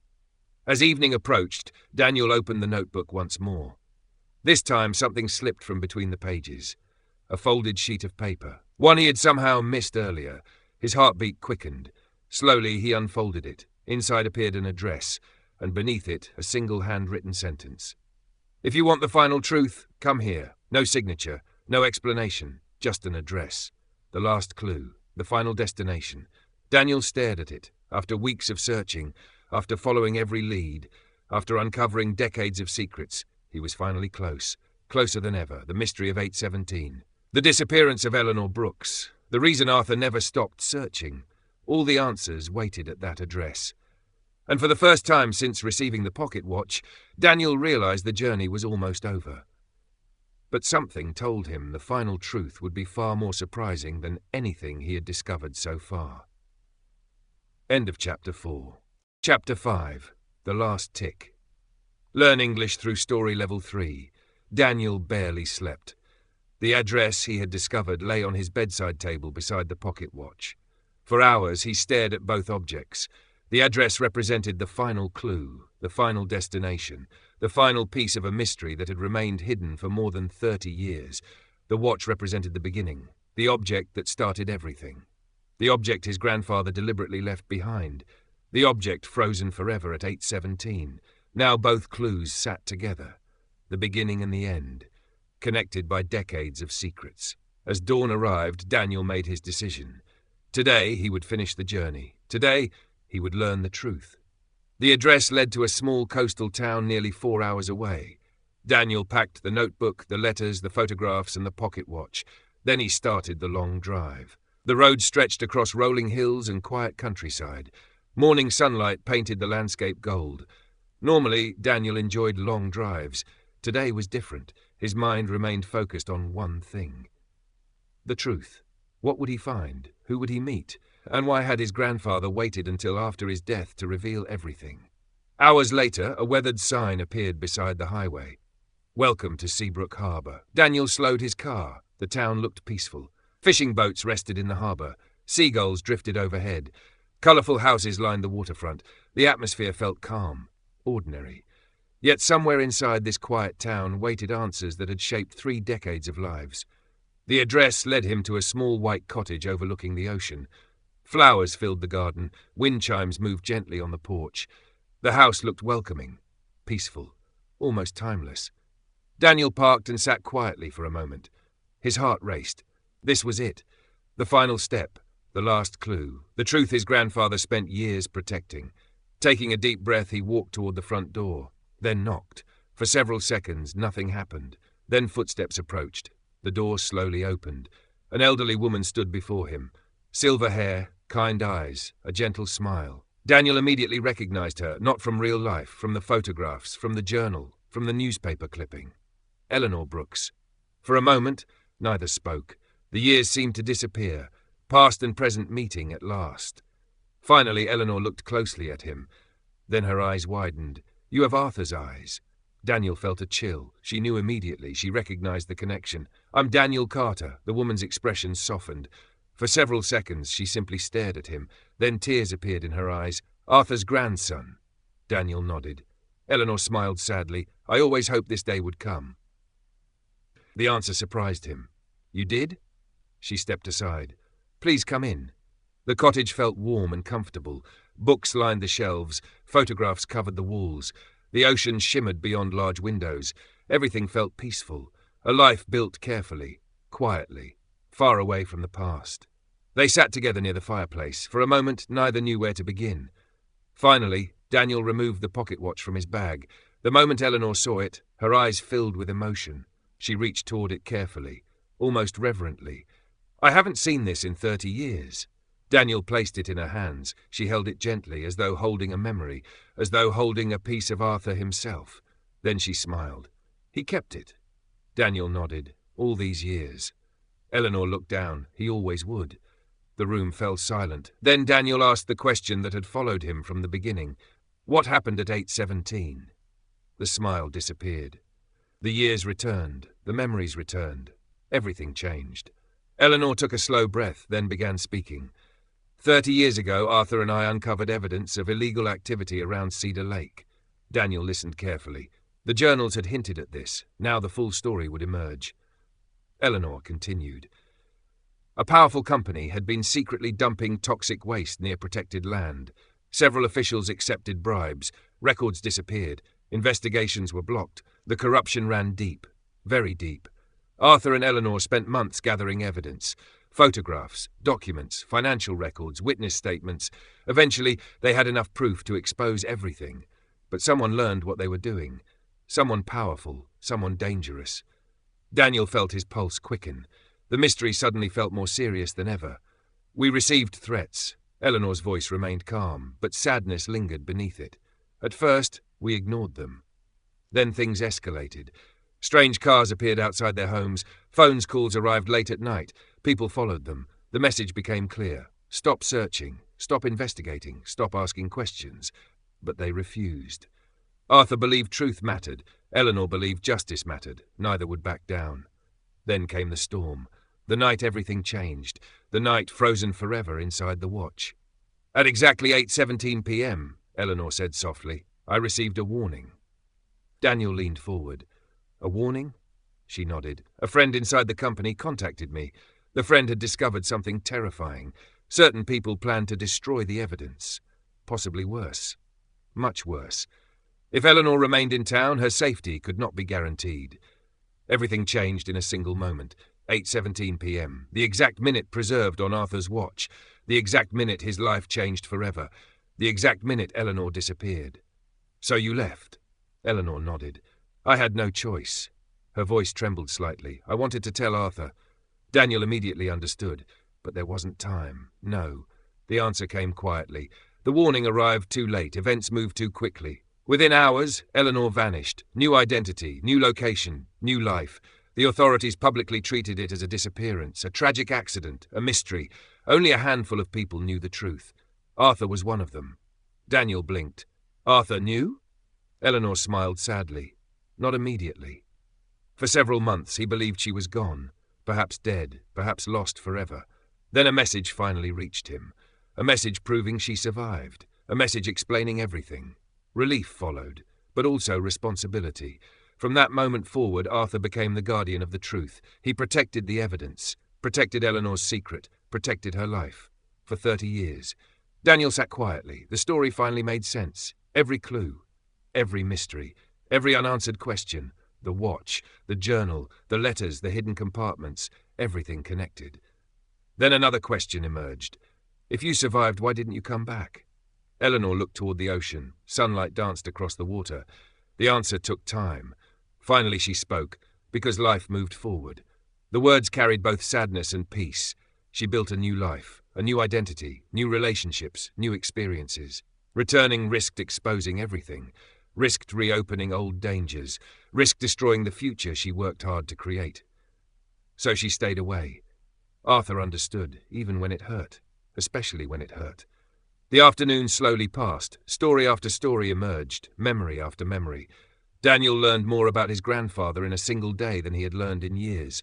As evening approached, Daniel opened the notebook once more. This time something slipped from between the pages. A folded sheet of paper, one he had somehow missed earlier. His heartbeat quickened. Slowly he unfolded it. Inside appeared an address, and beneath it a single handwritten sentence. "If you want the final truth, come here. No signature, no explanation, just an address. The last clue, the final destination." Daniel stared at it. After weeks of searching, after following every lead, after uncovering decades of secrets, he was finally close. Closer than ever, the mystery of 8:17. The disappearance of Eleanor Brooks. The reason Arthur never stopped searching. All the answers waited at that address. And for the first time since receiving the pocket watch, Daniel realized the journey was almost over. But something told him the final truth would be far more surprising than anything he had discovered so far. End of Chapter 4. Chapter 5. The Last Tick. Learn English through Story Level 3. Daniel barely slept. The address he had discovered lay on his bedside table beside the pocket watch. For hours he stared at both objects. The address represented the final clue, the final destination, the final piece of a mystery that had remained hidden for more than 30 years. The watch represented the beginning, the object that started everything. The object his grandfather deliberately left behind. The object frozen forever at 8:17. Now both clues sat together. The beginning and the end, connected by decades of secrets. As dawn arrived, Daniel made his decision. Today he would finish the journey. Today he would learn the truth. The address led to a small coastal town nearly 4 hours away. Daniel packed the notebook, the letters, the photographs, and the pocket watch. Then he started the long drive. The road stretched across rolling hills and quiet countryside. Morning sunlight painted the landscape gold. Normally, Daniel enjoyed long drives. Today was different. His mind remained focused on one thing. The truth. What would he find? Who would he meet? And why had his grandfather waited until after his death to reveal everything? Hours later, a weathered sign appeared beside the highway. "Welcome to Seabrook Harbour." Daniel slowed his car. The town looked peaceful. Fishing boats rested in the harbour. Seagulls drifted overhead. Colourful houses lined the waterfront. The atmosphere felt calm, ordinary. Yet somewhere inside this quiet town waited answers that had shaped 3 decades of lives. The address led him to a small white cottage overlooking the ocean. Flowers filled the garden. Wind chimes moved gently on the porch. The house looked welcoming, peaceful, almost timeless. Daniel parked and sat quietly for a moment. His heart raced. This was it. The final step. The last clue. The truth his grandfather spent years protecting. Taking a deep breath, he walked toward the front door, then knocked. For several seconds, nothing happened. Then footsteps approached. The door slowly opened. An elderly woman stood before him. Silver hair, kind eyes, a gentle smile. Daniel immediately recognized her, not from real life, from the photographs, from the journal, from the newspaper clipping. Eleanor Brooks. For a moment, neither spoke. The years seemed to disappear. Past and present meeting at last. Finally, Eleanor looked closely at him. Then her eyes widened. "You have Arthur's eyes." Daniel felt a chill. She knew immediately. She recognized the connection. "I'm Daniel Carter." The woman's expression softened. For several seconds, she simply stared at him. Then tears appeared in her eyes. "Arthur's grandson." Daniel nodded. Eleanor smiled sadly. "I always hoped this day would come." The answer surprised him. "You did?" She stepped aside. "Please come in." The cottage felt warm and comfortable. Books lined the shelves. Photographs covered the walls. The ocean shimmered beyond large windows. Everything felt peaceful. A life built carefully, quietly, far away from the past. They sat together near the fireplace. For a moment, neither knew where to begin. Finally, Daniel removed the pocket watch from his bag. The moment Eleanor saw it, her eyes filled with emotion. She reached toward it carefully, almost reverently. "I haven't seen this in 30 years. Daniel placed it in her hands. She held it gently, as though holding a memory, as though holding a piece of Arthur himself. Then she smiled. "He kept it." Daniel nodded. "All these years." Eleanor looked down. He always would. The room fell silent. Then Daniel asked the question that had followed him from the beginning. What happened at 8:17? The smile disappeared. The years returned, the memories returned. Everything changed. Eleanor took a slow breath, then began speaking. 30 years ago, Arthur and I uncovered evidence of illegal activity around Cedar Lake. Daniel listened carefully. The journals had hinted at this. Now the full story would emerge. Eleanor continued. A powerful company had been secretly dumping toxic waste near protected land. Several officials accepted bribes. Records disappeared. Investigations were blocked. The corruption ran deep, very deep. Arthur and Eleanor spent months gathering evidence. Photographs, documents, financial records, witness statements. Eventually, they had enough proof to expose everything. But someone learned what they were doing. Someone powerful, someone dangerous. Daniel felt his pulse quicken. The mystery suddenly felt more serious than ever. We received threats. Eleanor's voice remained calm, but sadness lingered beneath it. At first, we ignored them. Then things escalated. Strange cars appeared outside their homes. Phone calls arrived late at night. People followed them. The message became clear. Stop searching. Stop investigating. Stop asking questions. But they refused. Arthur believed truth mattered. Eleanor believed justice mattered. Neither would back down. Then came the storm. The night everything changed. The night frozen forever inside the watch. At exactly 8:17 p.m., Eleanor said softly, I received a warning. Daniel leaned forward. A warning? She nodded. A friend inside the company contacted me. The friend had discovered something terrifying. Certain people planned to destroy the evidence. Possibly worse. Much worse. If Eleanor remained in town, her safety could not be guaranteed. Everything changed in a single moment. 8:17 p.m. The exact minute preserved on Arthur's watch. The exact minute his life changed forever. The exact minute Eleanor disappeared. So you left? Eleanor nodded. I had no choice. Her voice trembled slightly. I wanted to tell Arthur. Daniel immediately understood. But there wasn't time. No. The answer came quietly. The warning arrived too late. Events moved too quickly. Within hours, Eleanor vanished. New identity, new location, new life. The authorities publicly treated it as a disappearance, a tragic accident, a mystery. Only a handful of people knew the truth. Arthur was one of them. Daniel blinked. Arthur knew? Eleanor smiled sadly. Not immediately. For several months he believed she was gone, perhaps dead, perhaps lost forever. Then a message finally reached him. A message proving she survived. A message explaining everything. Relief followed, but also responsibility. From that moment forward, Arthur became the guardian of the truth. He protected the evidence, protected Eleanor's secret, protected her life. For 30 years. Daniel sat quietly. The story finally made sense. Every clue, every mystery, every unanswered question, the watch, the journal, the letters, the hidden compartments, everything connected. Then another question emerged. If you survived, why didn't you come back? Eleanor looked toward the ocean. Sunlight danced across the water. The answer took time. Finally she spoke, because life moved forward. The words carried both sadness and peace. She built a new life, a new identity, new relationships, new experiences. Returning risked exposing everything, risked reopening old dangers, risked destroying the future she worked hard to create. So she stayed away. Arthur understood, even when it hurt, especially when it hurt. The afternoon slowly passed. Story after story emerged, memory after memory. Daniel learned more about his grandfather in a single day than he had learned in years.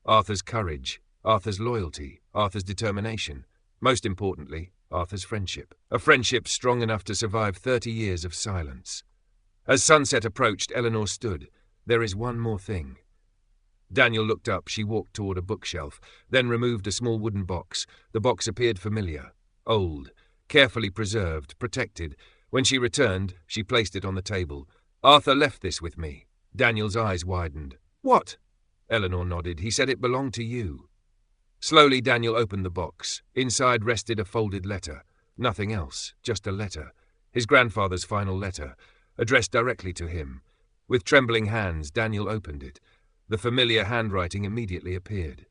Arthur's courage, Arthur's loyalty, Arthur's determination. Most importantly, Arthur's friendship. A friendship strong enough to survive 30 years of silence. As sunset approached, Eleanor stood. There is one more thing. Daniel looked up. She walked toward a bookshelf, then removed a small wooden box. The box appeared familiar, old, carefully preserved, protected. When she returned, she placed it on the table. Arthur left this with me. Daniel's eyes widened. What? Eleanor nodded. He said it belonged to you. Slowly, Daniel opened the box. Inside rested a folded letter. Nothing else, just a letter. His grandfather's final letter, addressed directly to him. With trembling hands, Daniel opened it. The familiar handwriting immediately appeared.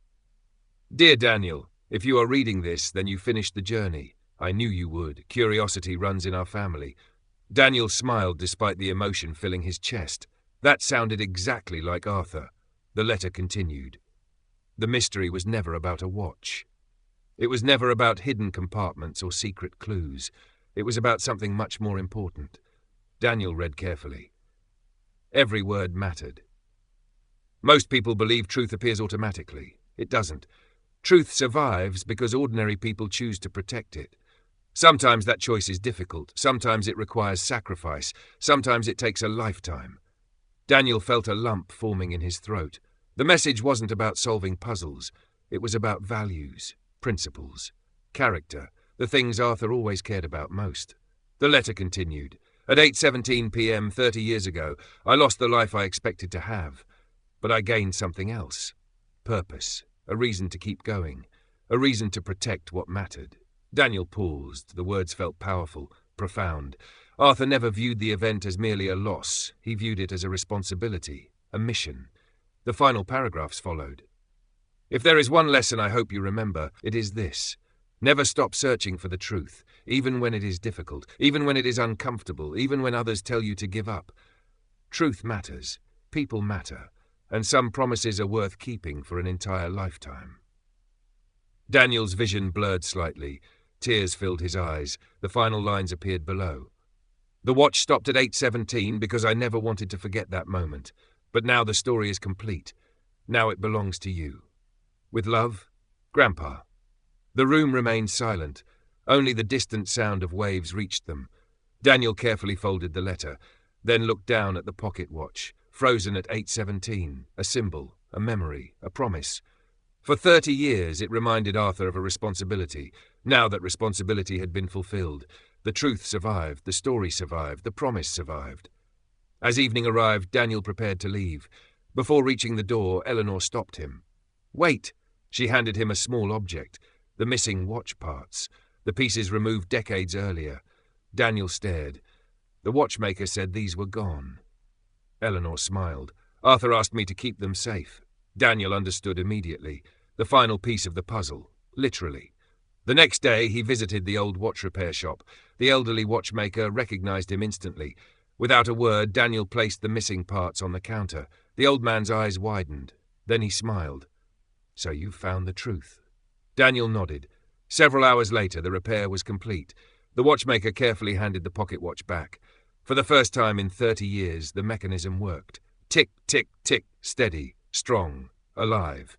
Dear Daniel, if you are reading this, then you finished the journey. I knew you would. Curiosity runs in our family. Daniel smiled despite the emotion filling his chest. That sounded exactly like Arthur. The letter continued. The mystery was never about a watch. It was never about hidden compartments or secret clues. It was about something much more important. Daniel read carefully. Every word mattered. Most people believe truth appears automatically. It doesn't. Truth survives because ordinary people choose to protect it. Sometimes that choice is difficult, sometimes it requires sacrifice, sometimes it takes a lifetime. Daniel felt a lump forming in his throat. The message wasn't about solving puzzles. It was about values, principles, character, the things Arthur always cared about most. The letter continued. At 8:17 p.m. 30 years ago, I lost the life I expected to have. But I gained something else. Purpose, a reason to keep going, a reason to protect what mattered. Daniel paused. The words felt powerful, profound. Arthur never viewed the event as merely a loss. He viewed it as a responsibility, a mission. The final paragraphs followed. If there is one lesson I hope you remember, it is this. Never stop searching for the truth, even when it is difficult, even when it is uncomfortable, even when others tell you to give up. Truth matters, people matter, and some promises are worth keeping for an entire lifetime. Daniel's vision blurred slightly. Tears filled his eyes. The final lines appeared below. The watch stopped at 8:17 because I never wanted to forget that moment. But now the story is complete. Now it belongs to you. With love, Grandpa. The room remained silent. Only the distant sound of waves reached them. Daniel carefully folded the letter, then looked down at the pocket watch, frozen at 8:17, a symbol, a memory, a promise. For 30 years it reminded Arthur of a responsibility. Now that responsibility had been fulfilled, the truth survived, the story survived, the promise survived. As evening arrived, Daniel prepared to leave. Before reaching the door, Eleanor stopped him. "Wait!" She handed him a small object, the missing watch parts, the pieces removed decades earlier. Daniel stared. The watchmaker said these were gone. Eleanor smiled. "Arthur asked me to keep them safe." Daniel understood immediately. The final piece of the puzzle, literally. The next day he visited the old watch repair shop. The elderly watchmaker recognized him instantly. Without a word, Daniel placed the missing parts on the counter. The old man's eyes widened. Then he smiled. "So you've found the truth." Daniel nodded. Several hours later, the repair was complete. The watchmaker carefully handed the pocket watch back. For the first time in 30 years, the mechanism worked. Tick, tick, tick, steady, strong, alive.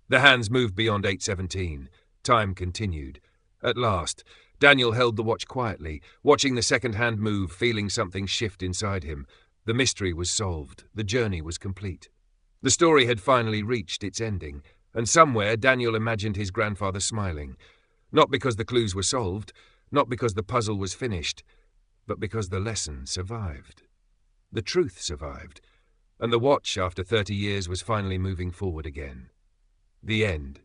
The hands moved beyond 8:17. Time continued. At last, Daniel held the watch quietly, watching the second hand move, feeling something shift inside him. The mystery was solved. The journey was complete. The story had finally reached its ending, and somewhere Daniel imagined his grandfather smiling. Not because the clues were solved, not because the puzzle was finished, but because the lesson survived. The truth survived, and the watch, after 30 years, was finally moving forward again. The end.